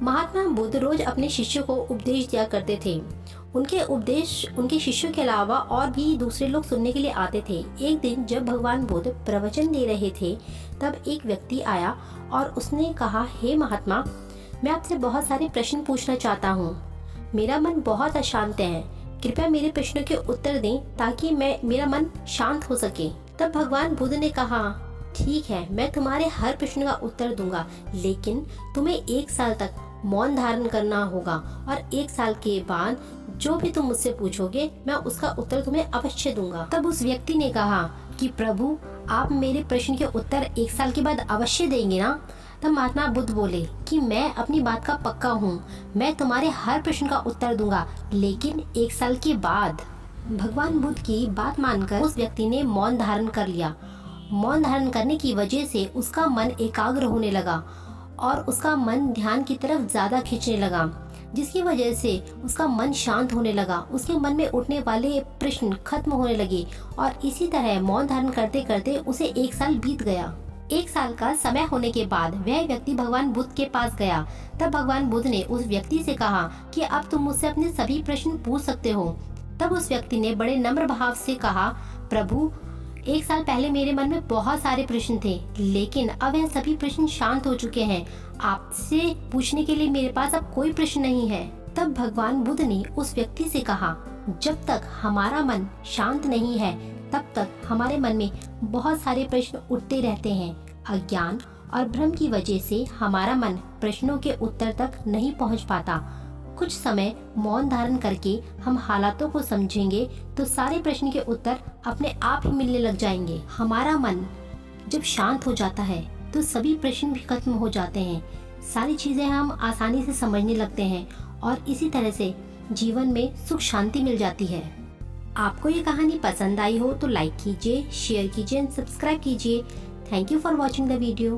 महात्मा बुद्ध रोज अपने शिष्यों को उपदेश दिया करते थे। उनके उपदेश उनके शिष्यों के अलावा और भी दूसरे लोग सुनने के लिए आते थे। एक दिन जब भगवान बुद्ध प्रवचन दे रहे थे, तब एक व्यक्ति आया और उसने कहा, हे महात्मा, मैं आपसे बहुत सारे प्रश्न पूछना चाहता हूँ। मेरा मन बहुत अशांत है, कृपया मेरे प्रश्नों के उत्तर दें ताकि मेरा मन शांत हो सके। तब भगवान बुद्ध ने कहा, ठीक है, मैं तुम्हारे हर प्रश्न का उत्तर दूंगा, लेकिन तुम्हें 1 साल तक मौन धारण करना होगा और 1 साल के बाद जो भी तुम मुझसे पूछोगे मैं उसका उत्तर तुम्हें अवश्य दूंगा। तब उस व्यक्ति ने कहा कि प्रभु, आप मेरे प्रश्न के उत्तर 1 साल के बाद अवश्य देंगे ना? तब महात्मा बुद्ध बोले कि मैं अपनी बात का पक्का हूँ, मैं तुम्हारे हर प्रश्न का उत्तर दूंगा, लेकिन 1 साल के बाद। भगवान बुद्ध की बात मानकर उस व्यक्ति ने मौन धारण कर लिया। मौन धारण करने की वजह से उसका मन एकाग्र होने लगा और उसका मन ध्यान की तरफ ज्यादा खींचने लगा, जिसकी वजह से उसका मन शांत होने लगा। उसके मन में उठने वाले प्रश्न खत्म होने लगे और इसी तरह मौन धारण करते करते उसे 1 साल बीत गया। 1 साल का समय होने के बाद वह व्यक्ति भगवान बुद्ध के पास गया। तब भगवान बुद्ध ने उस व्यक्ति से कहा कि अब तुम मुझसे अपने सभी प्रश्न पूछ सकते हो। तब उस व्यक्ति ने बड़े नम्र भाव से कहा, प्रभु, 1 साल पहले मेरे मन में बहुत सारे प्रश्न थे, लेकिन अब यह सभी प्रश्न शांत हो चुके हैं। आपसे पूछने के लिए मेरे पास अब कोई प्रश्न नहीं है। तब भगवान बुद्ध ने उस व्यक्ति से कहा, जब तक हमारा मन शांत नहीं है तब तक हमारे मन में बहुत सारे प्रश्न उठते रहते हैं। अज्ञान और भ्रम की वजह से हमारा मन प्रश्नों के उत्तर तक नहीं पहुंच पाता। कुछ समय मौन धारण करके हम हालातों को समझेंगे तो सारे प्रश्न के उत्तर अपने आप ही मिलने लग जाएंगे। हमारा मन जब शांत हो जाता है तो सभी प्रश्न भी खत्म हो जाते हैं। सारी चीजें हम आसानी से समझने लगते हैं और इसी तरह से जीवन में सुख शांति मिल जाती है। आपको ये कहानी पसंद आई हो तो लाइक कीजिए, शेयर कीजिए, सब्सक्राइब कीजिए। Thank you for watching the video.